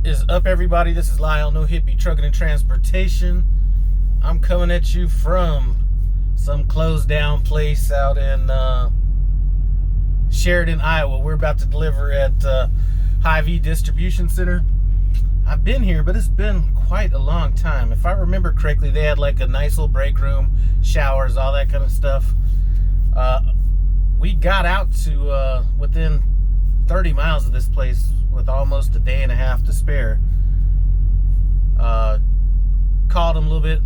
is up, everybody? This is Lyle, No Hippie Trucking and Transportation. I'm coming at you from some closed down place out in Sheridan, Iowa. We're about to deliver at WHILYV Distribution Center. I've been here, but it's been quite a long time. If I remember correctly, they had like a nice little break room, showers, all that kind of stuff. We got out to within 30 miles of this place with almost a day and a half to spare. Called them a little bit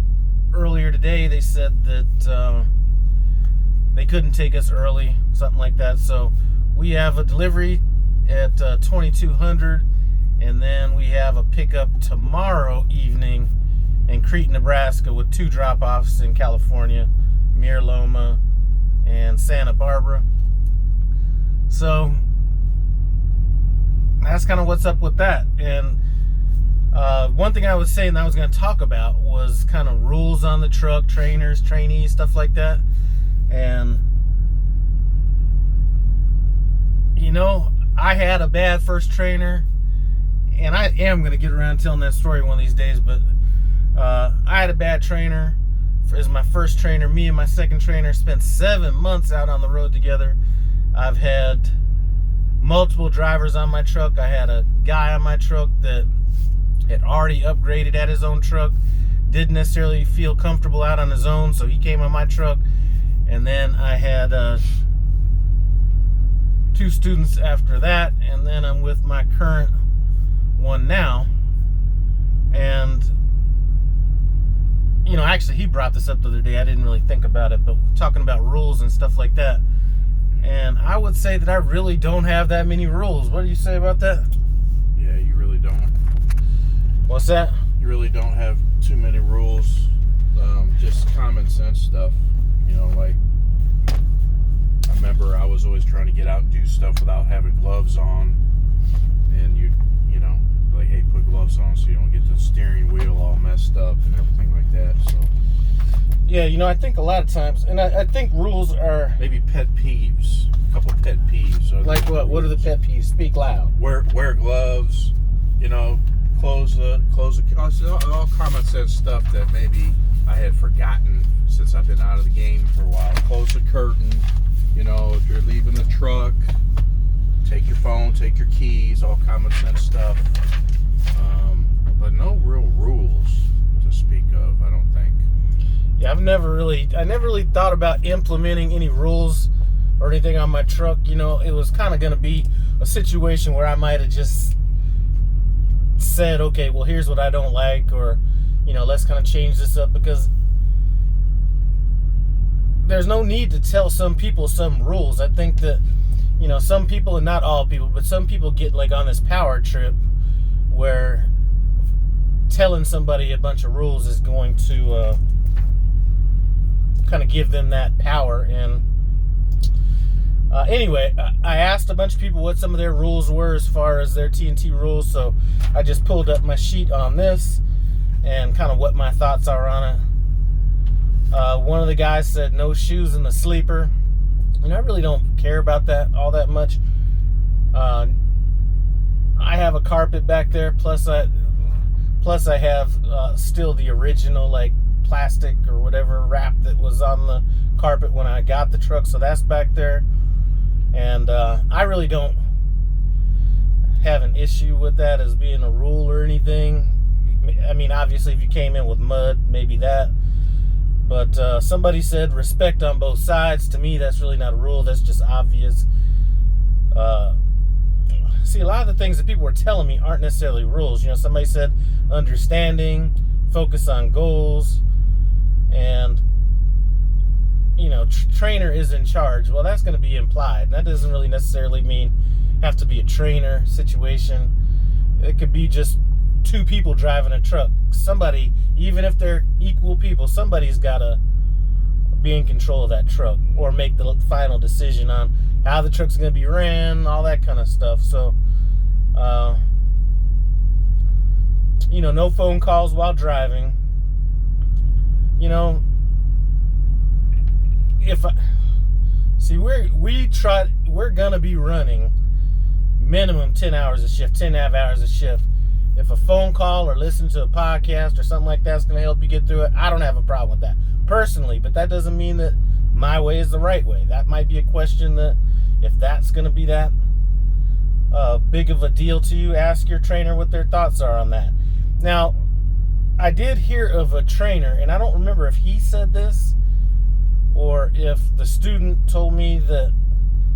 earlier today. They said that they couldn't take us early, something like that. So we have a delivery at 2200, and then we have a pickup tomorrow evening in Crete, Nebraska, with 2 drop-offs in California, Muir Loma and Santa Barbara. So that's kind of what's up with that. And one thing I was saying that I was going to talk about was kind of rules on the truck, trainers, trainees, stuff like that. And you know, I had a bad first trainer, and I am going to get around telling that story one of these days, but I had a bad trainer as my first trainer. Me and my second trainer spent 7 months out on the road together. I've had multiple drivers on my truck. I had a guy on my truck that had already upgraded at his own truck, didn't necessarily feel comfortable out on his own, so he came on my truck. And then I had 2 students after that, and then I'm with my current one now. And you know, actually he brought this up the other day. I didn't really think about it, but talking about rules and stuff like that. And I would say that I really don't have that many rules. What do you say about that? Yeah, you really don't. What's that? You really don't have too many rules. Just common sense stuff. You know, like, I remember I was always trying to get out and do stuff without having gloves on. And you know, like, hey, put gloves on so you don't get the steering wheel all messed up and everything like that. So yeah, you know, I think a lot of times, and I think rules are... Maybe pet peeves. A couple pet peeves. Like what? What are the pet peeves? Speak loud. Wear gloves, you know, close the all common sense stuff that maybe I had forgotten since I've been out of the game for a while. Close the curtain, you know, if you're leaving the truck, take your phone, take your keys, all common sense stuff. But no real rules to speak of, I don't think. Yeah, I never really thought about implementing any rules or anything on my truck. You know, it was kind of going to be a situation where I might have just said, okay, well, here's what I don't like, or, you know, let's kind of change this up, because there's no need to tell some people some rules. I think that, you know, some people, and not all people, but some people get like on this power trip where telling somebody a bunch of rules is going to kind of give them that power. And anyway, I asked a bunch of people what some of their rules were as far as their TNT rules, so I just pulled up my sheet on this and kind of what my thoughts are on it. One of the guys said no shoes in the sleeper, and I really don't care about that all that much. I have a carpet back there, plus I have still the original like plastic or whatever wrap that was on the carpet when I got the truck, so that's back there. And I really don't have an issue with that as being a rule or anything. I mean, obviously if you came in with mud, maybe that, but somebody said respect on both sides. To me, that's really not a rule, that's just obvious. See, a lot of the things that people were telling me aren't necessarily rules. You know, somebody said understanding, focus on goals, and you know, trainer is in charge. Well, that's going to be implied, and that doesn't really necessarily mean have to be a trainer situation. It could be just 2 people driving a truck. Somebody, even if they're equal people, somebody's got to be in control of that truck or make the final decision on how the truck's going to be ran, all that kind of stuff. So you know, no phone calls while driving. You know, if I see, we're gonna be running minimum 10 hours a shift, 10.5 hours a shift, if a phone call or listen to a podcast or something like that's going to help you get through it, I don't have a problem with that personally. But that doesn't mean that my way is the right way. That might be a question that, if that's going to be that big of a deal to you, ask your trainer what their thoughts are on that. Now, I did hear of a trainer, and I don't remember if he said this or if the student told me that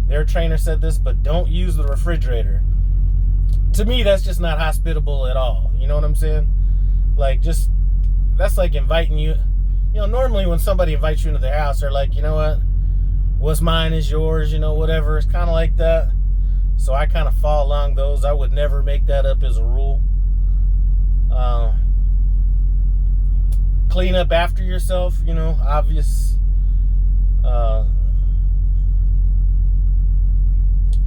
their trainer said this, but don't use the refrigerator. To me, that's just not hospitable at all. You know what I'm saying? Like, just, that's like inviting you. You know, normally when somebody invites you into their house, they're like, you know what? What's mine is yours, you know, whatever. It's kind of like that. So I kind of fall along those. I would never make that up as a rule. Clean up after yourself, you know, obvious.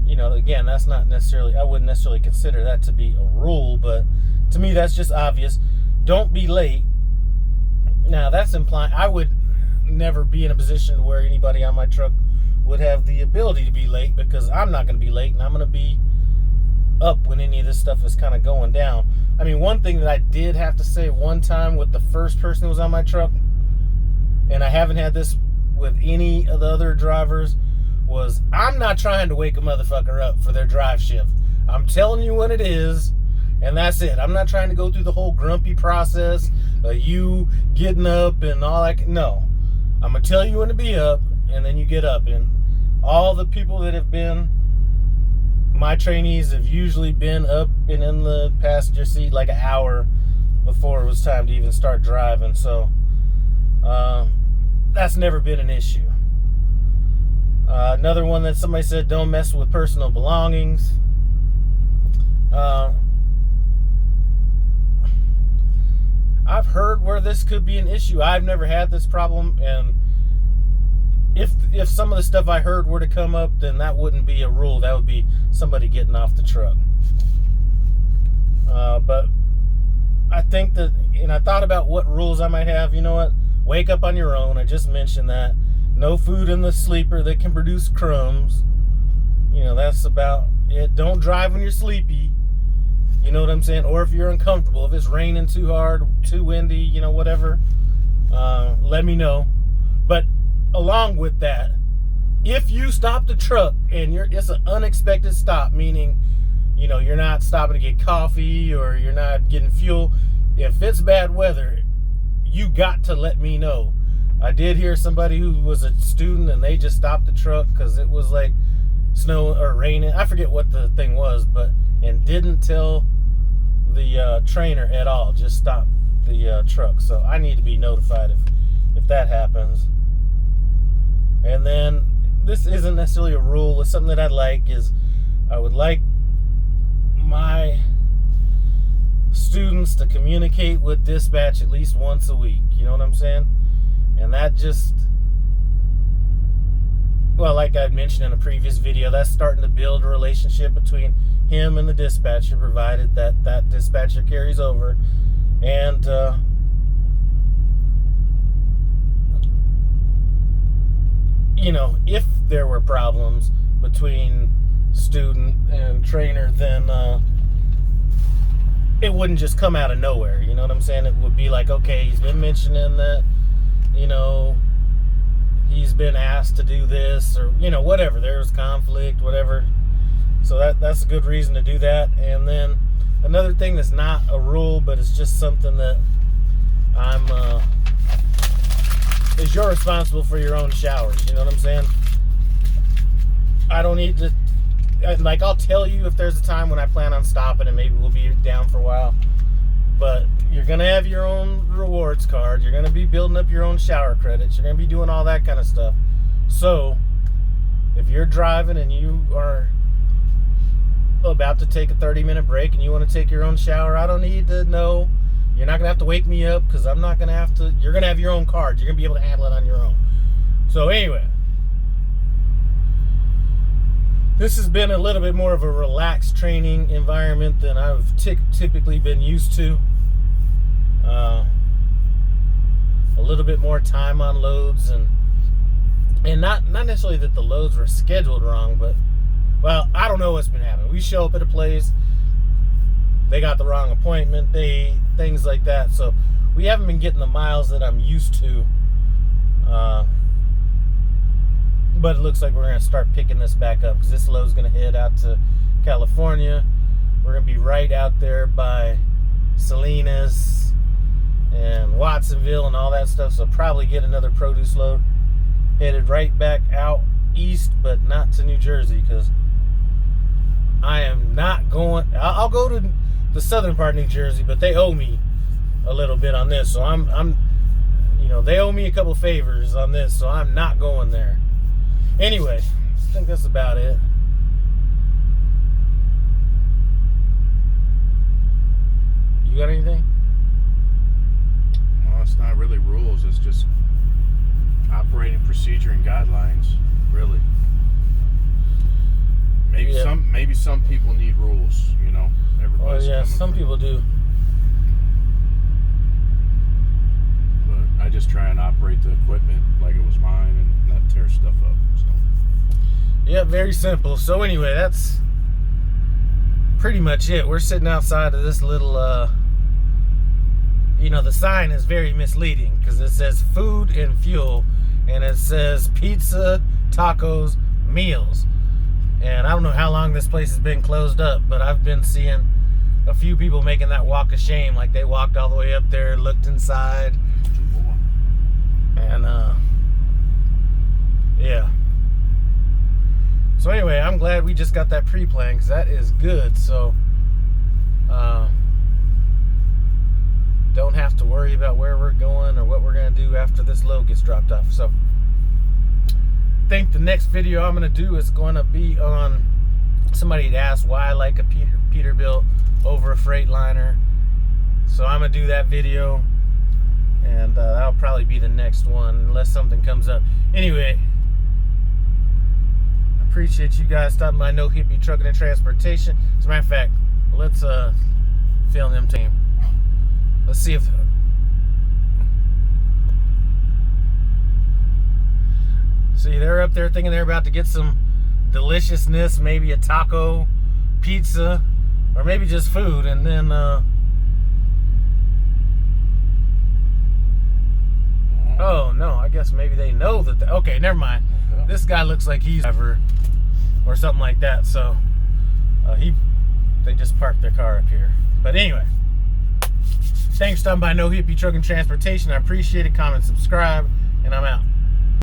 You know, again, that's not necessarily, I wouldn't necessarily consider that to be a rule, but to me, that's just obvious. Don't be late. Now, that's implying I would never be in a position where anybody on my truck would have the ability to be late, because I'm not going to be late, and I'm going to be up when any of this stuff is kind of going down. I mean, one thing that I did have to say one time with the first person who was on my truck, and I haven't had this with any of the other drivers, was I'm not trying to wake a motherfucker up for their drive shift. I'm telling you what it is, and that's it. I'm not trying to go through the whole grumpy process of you getting up and all that. No. I'm going to tell you when to be up, and then you get up. And all the people that have been my trainees have usually been up and in the passenger seat like an hour before it was time to even start driving. So that's never been an issue. Another one that somebody said, don't mess with personal belongings. I've heard where this could be an issue. I've never had this problem, and if some of the stuff I heard were to come up, then that wouldn't be a rule. That would be somebody getting off the truck. But I think that, and I thought about what rules I might have. You know what? Wake up on your own. I just mentioned that. No food in the sleeper that can produce crumbs. You know, that's about it. Don't drive when you're sleepy. You know what I'm saying? Or if you're uncomfortable, if it's raining too hard, too windy, you know, whatever, let me know. But along with that, if you stop the truck and it's an unexpected stop, meaning, you know, you're not stopping to get coffee or you're not getting fuel, if it's bad weather, you got to let me know. I did hear somebody who was a student and they just stopped the truck because it was like snow or raining. I forget what the thing was, and didn't tell the trainer at all. Just stopped the truck. So I need to be notified if that happens. And then this isn't necessarily a rule. It's something that I'd like is I would like my students to communicate with dispatch at least once a week. You know what I'm saying? And that just, well, like I mentioned in a previous video, that's starting to build a relationship between him and the dispatcher, provided that dispatcher carries over. And you know, if there were problems between student and trainer, then it wouldn't just come out of nowhere. You know what I'm saying? It would be like, okay, he's been mentioning that, you know, he's been asked to do this, or, you know, whatever. There's conflict, whatever. So that's a good reason to do that. And then another thing that's not a rule, but it's just something that is you're responsible for your own showers. You know what I'm saying? I don't need to, like, I'll tell you if there's a time when I plan on stopping and maybe we'll be down for a while. But you're going to have your own rewards card. You're going to be building up your own shower credits. You're going to be doing all that kind of stuff. So if you're driving and you are about to take a 30-minute break and you want to take your own shower, I don't need to know. You're not going to have to wake me up, because I'm not going to have to. You're going to have your own card. You're going to be able to handle it on your own. So anyway, this has been a little bit more of a relaxed training environment than I've typically been used to. A little bit more time on loads, and not necessarily that the loads were scheduled wrong, but, well, I don't know what's been happening. We show up at a place, they got the wrong appointment date, things like that. So we haven't been getting the miles that I'm used to. But it looks like we're going to start picking this back up, because this load's going to head out to California. We're going to be right out there by Salinas and Watsonville and all that stuff. So probably get another produce load headed right back out east, but not to New Jersey, because I am not going. I'll go to the southern part of New Jersey, but they owe me a little bit on this. So I'm you know, they owe me a couple favors on this, so I'm not going there. Anyway, I think that's about it. You got anything? Well, it's not really rules. It's just operating procedure and guidelines, really. Maybe some people need rules, you know. Everybody's some people do. But I just try and operate the equipment like it was mine and not tear stuff up. So. Yeah, very simple. So anyway, that's pretty much it. We're sitting outside of this little, you know, the sign is very misleading, because it says food and fuel, and it says pizza, tacos, meals. And I don't know how long this place has been closed up, but I've been seeing a few people making that walk of shame, like they walked all the way up there, looked inside, and yeah. So anyway, I'm glad we just got that pre-plan, because that is good. So don't have to worry about where we're going or what we're going to do after this load gets dropped off. So I think the next video I'm going to do is going to be on, somebody had asked why I like a Peterbilt over a Freightliner. So I'm going to do that video, and that'll probably be the next one unless something comes up. Anyway, I appreciate you guys stopping by No Hippie Trucking and Transportation. As a matter of fact, let's film them team. Let's see if see, they're up there thinking they're about to get some deliciousness, maybe a taco, pizza, or maybe just food, and then oh no, I guess maybe they know that okay, never mind. This guy looks like he's ever or something like that, so they just parked their car up here. But anyway, thanks for stopping by No Hippie Trucking Transportation. I appreciate it. Comment, subscribe, and I'm out.